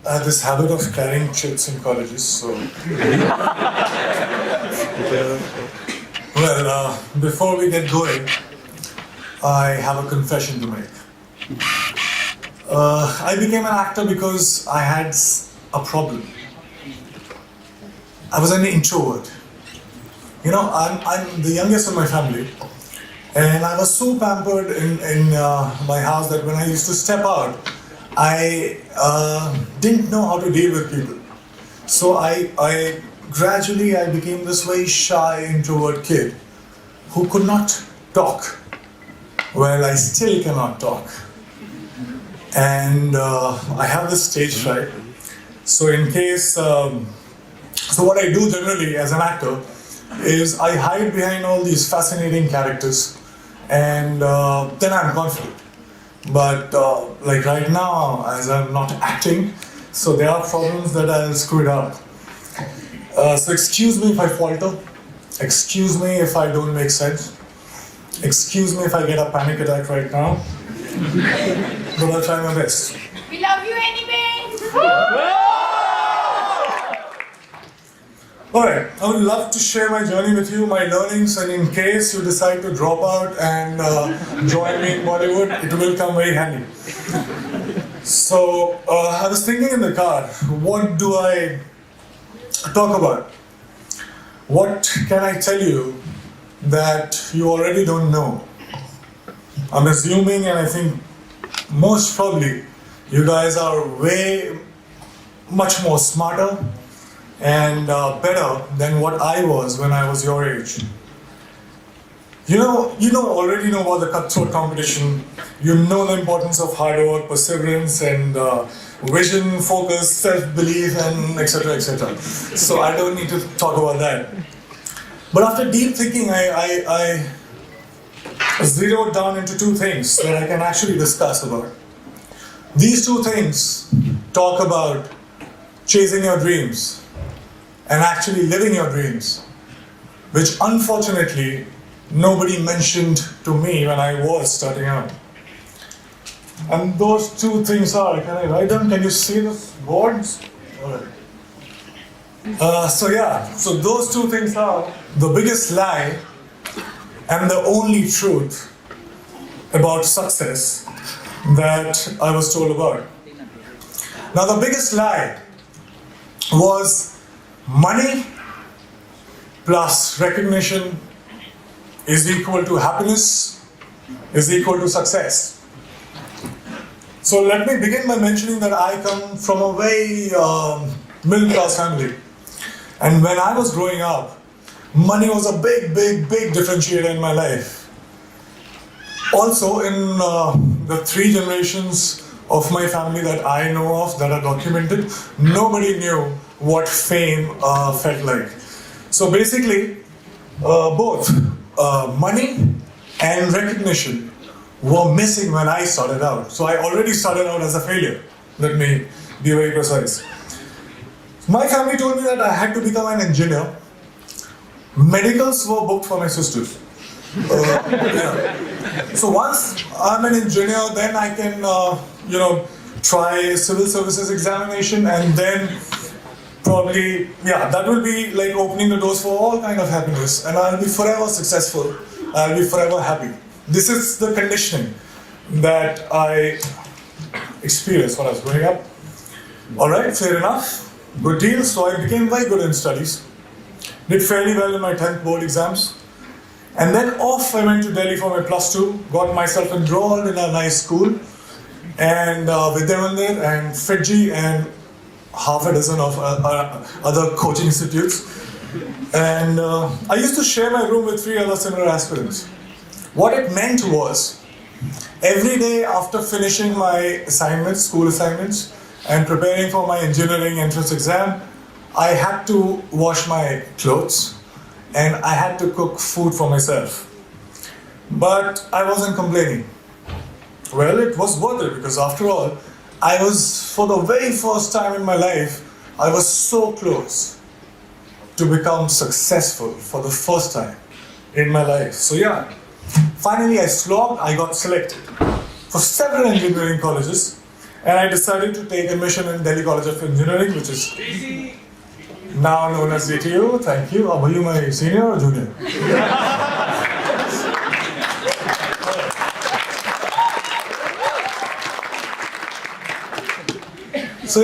I have this habit of carrying chits in colleges, so... Well, before we get going, I have a confession to make. I became an actor because I had a problem. I was an introvert. You know, I'm the youngest in my family, and I was so pampered in my house that when I used to step out, I didn't know how to deal with people. So I gradually became this very shy, introvert kid who could not talk. Well, I still cannot talk. And I have this stage fright. So in case, so what I do generally as an actor is I hide behind all these fascinating characters, and then I'm confident. But like right now, as I'm not acting, so there are problems that I'll screw it up. So excuse me if I falter. Excuse me if I don't make sense. Excuse me if I get a panic attack right now. But I'll try my best. We love you anyway! Alright, I would love to share my journey with you, my learnings, and in case you decide to drop out and join me in Bollywood, it will come very handy. So, I was thinking in the car, what do I talk about? What can I tell you that you already don't know? I'm assuming, and I think most probably, you guys are way much more smarter and better than what I was when I was your age. You already know about the cutthroat competition. You know the importance of hard work, perseverance, and vision, focus, self-belief, and etc., etc. So I don't need to talk about that. But after deep thinking, I zeroed down into two things that I can actually discuss about. These two things talk about chasing your dreams and actually living your dreams, which unfortunately nobody mentioned to me when I was starting out. And those two things are, can I write them? Can you see the boards? All right. So those two things are the biggest lie and the only truth about success that I was told about. Now, the biggest lie was money plus recognition is equal to happiness, is equal to success. So let me begin by mentioning that I come from a very middle class family. And when I was growing up, money was a big differentiator in my life. Also, in the three generations of my family that I know of, that are documented, nobody knew what fame felt like. So basically, both money and recognition were missing when I started out. So I already started out as a failure. Let me be very precise. My family told me that I had to become an engineer. Medicals were booked for my sisters. So once I'm an engineer, then I can, try civil services examination, and then probably, that will be like opening the doors for all kind of happiness, and I'll be forever successful. I'll be forever happy. This is the conditioning that I experienced when I was growing up. All right, fair enough. Good deal. So I became very good in studies. Did fairly well in my 10th board exams. And then off I went to Delhi for my +2, got myself enrolled in a nice school, and Vidya Mandir and Fiji and half a dozen of other coaching institutes. And I used to share my room with 3 other similar aspirants. What it meant was, every day after finishing my assignments, school assignments, and preparing for my engineering entrance exam, I had to wash my clothes and I had to cook food for myself. But I wasn't complaining. Well, it was worth it, because after all, I was, for the very first time in my life, I was so close to become successful for the first time in my life. So finally I slogged, I got selected for several engineering colleges, and I decided to take admission in Delhi College of Engineering, which is now known as DTU. Thank you. Are you my senior or junior? So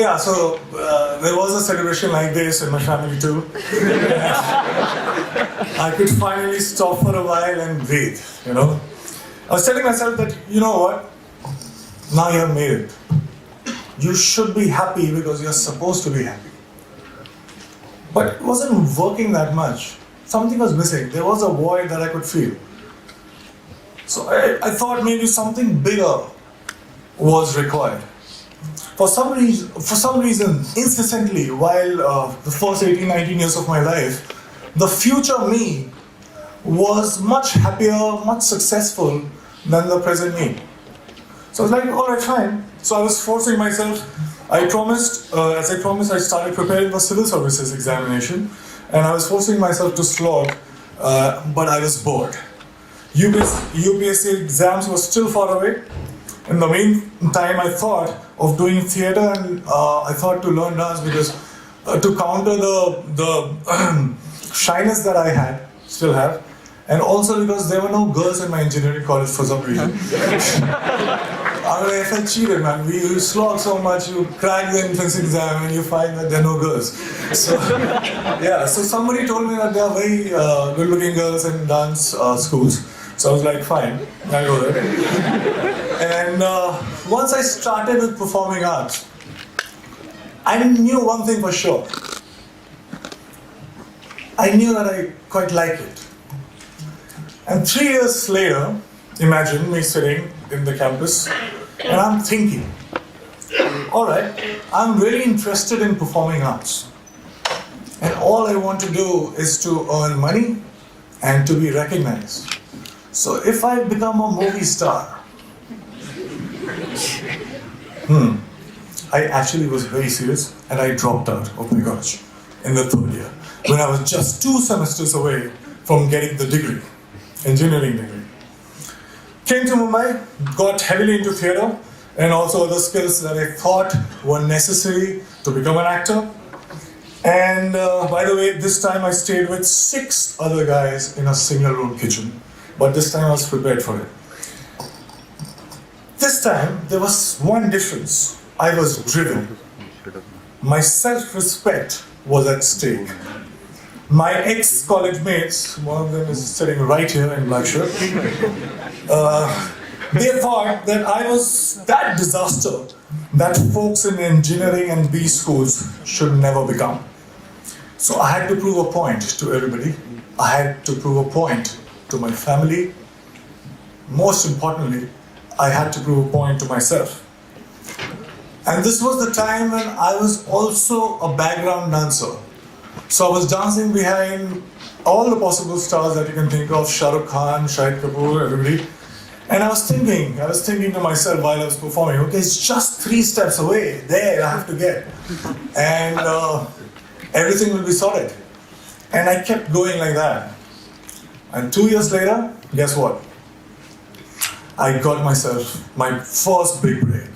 there was a celebration like this in my family too. I could finally stop for a while and breathe, you know. I was telling myself that, you know what, now you have made it. You should be happy because you're supposed to be happy. But it wasn't working that much. Something was missing. There was a void that I could feel. So I thought maybe something bigger was required. For some reason, incessantly, while the first 18, 19 years of my life, the future me was much happier, much successful than the present me. So I was like, all right, fine. So I was forcing myself. I promised, I started preparing for civil services examination, and I was forcing myself to slog, but I was bored. UPSC exams were still far away. In the meantime, I thought of doing theatre, and I thought to learn dance because to counter the shyness that I still have, and also because there were no girls in my engineering college for some reason. I felt cheated, man. We slog so much, you crack the entrance exam and you find that there are no girls. So, so somebody told me that there are very good-looking girls in dance schools. So I was like, fine, I'll go there. And once I started with performing arts, I knew one thing for sure. I knew that I quite like it. And 3 years later, imagine me sitting in the campus, and I'm thinking, all right, I'm really interested in performing arts. And all I want to do is to earn money and to be recognized. So if I become a movie star, I actually was very serious and I dropped out of my college in the third year when I was just 2 semesters away from getting the degree, engineering degree. Came to Mumbai, got heavily into theatre and also other skills that I thought were necessary to become an actor. And by the way, this time I stayed with 6 other guys in a single room kitchen. But this time I was prepared for it. This time there was one difference. I was driven. My self-respect was at stake. My ex-college mates, one of them is sitting right here in black shirt, they thought that I was that disaster that folks in engineering and B schools should never become. So I had to prove a point to everybody. I had to prove a point to my family. Most importantly, I had to prove a point to myself. And this was the time when I was also a background dancer. So I was dancing behind all the possible stars that you can think of, Shah Rukh Khan, Shahid Kapoor, everybody. And I was thinking to myself while I was performing, okay, it's just 3 steps away, there I have to get. And everything will be sorted. And I kept going like that. And 2 years later, guess what? I got myself my first big break.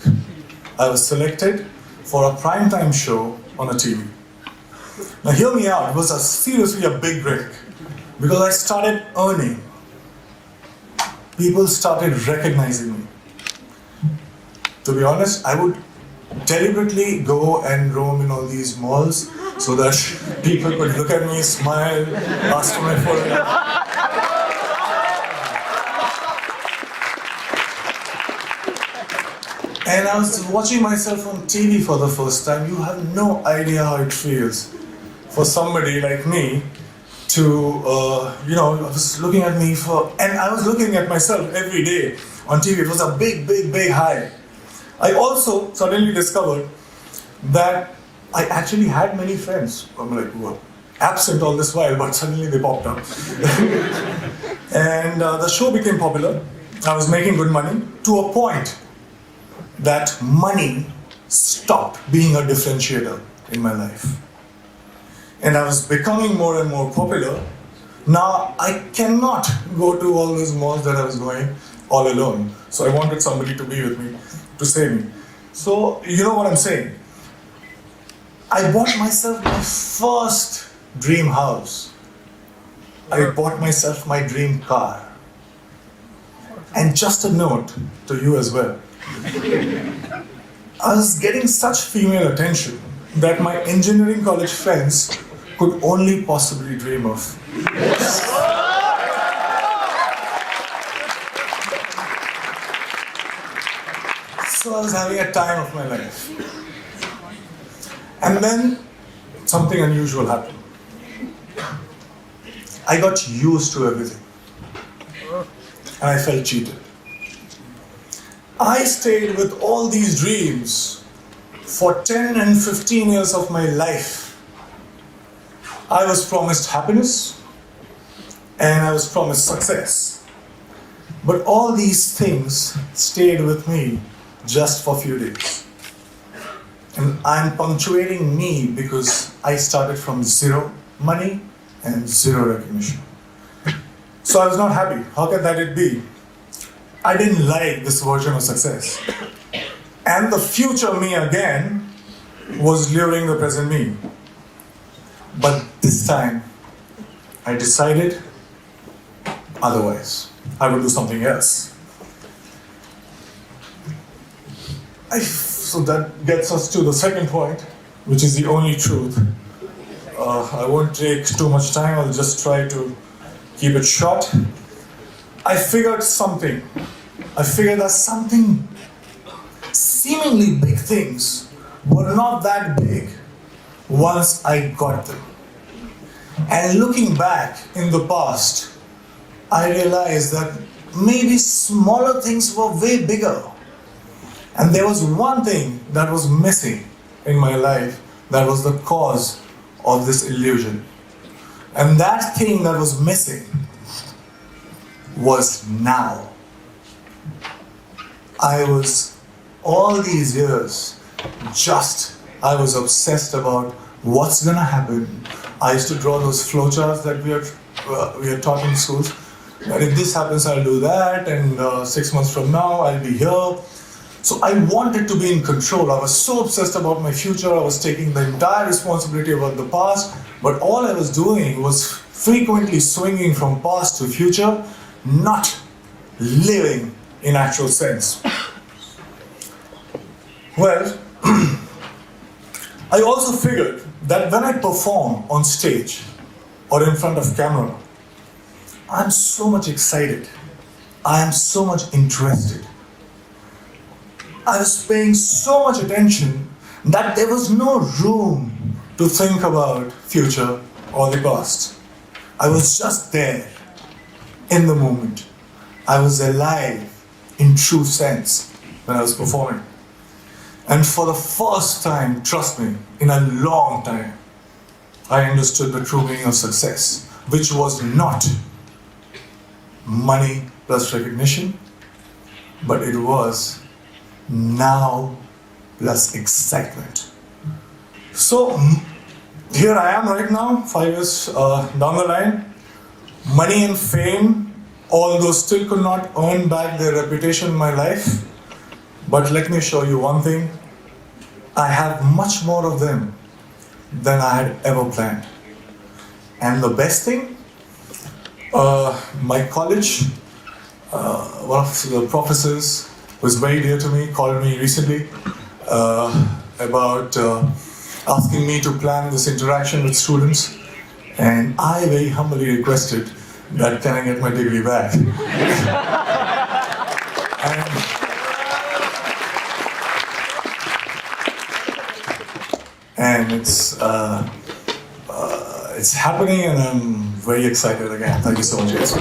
I was selected for a primetime show on a TV. Now hear me out, it was seriously a big break because I started earning. People started recognizing me. To be honest, I would deliberately go and roam in all these malls so that people could look at me, smile, ask for my photograph. And I was watching myself on TV for the first time. You have no idea how it feels for somebody like me to, I was looking at me and I was looking at myself every day on TV. It was a big, big, big high. I also suddenly discovered that I actually had many friends. I'm like, who were absent all this while, but suddenly they popped up. And the show became popular. I was making good money to a point that money stopped being a differentiator in my life. And I was becoming more and more popular. Now I cannot go to all those malls that I was going all alone. So I wanted somebody to be with me, to save me. So, you know what I'm saying? I bought myself my first dream house. I bought myself my dream car. And just a note to you as well. I was getting such female attention that my engineering college friends could only possibly dream of. So I was having a time of my life. And then something unusual happened. I got used to everything. And I felt cheated. I stayed with all these dreams for 10 and 15 years of my life. I was promised happiness and I was promised success. But all these things stayed with me just for a few days. And I'm punctuating me because I started from zero money and zero recognition. So I was not happy. How can that it be? I didn't like this version of success. And the future me again was luring the present me. But this time, I decided otherwise. I would do something else. So that gets us to the second point, which is the only truth. I won't take too much time, I'll just try to keep it short. I figured that something seemingly big things were not that big once I got them. And looking back in the past, I realized that maybe smaller things were way bigger. And there was one thing that was missing in my life that was the cause of this illusion. And that thing that was missing was now. I was, all these years, I was obsessed about what's gonna happen. I used to draw those flowcharts that we are taught in schools. And if this happens, I'll do that, and 6 months from now, I'll be here. So I wanted to be in control. I was so obsessed about my future. I was taking the entire responsibility about the past. But all I was doing was frequently swinging from past to future, not living in actual sense. Well, I also figured that when I perform on stage or in front of camera, I'm so much excited. I am so much interested. I was paying so much attention that there was no room to think about future or the past. I was just there in the moment. I was alive in true sense when I was performing. And for the first time, trust me, in a long time, I understood the true meaning of success, which was not money plus recognition, but it was now plus excitement. So here I am right now, 5 years down the line. Money and fame, although still could not earn back their reputation in my life. But let me show you one thing. I have much more of them than I had ever planned. And the best thing, my college, one of the professors who is very dear to me, called me recently about asking me to plan this interaction with students. And I very humbly requested that can I get my degree back? and it's happening, and I'm very excited again. Thank you so much, guys.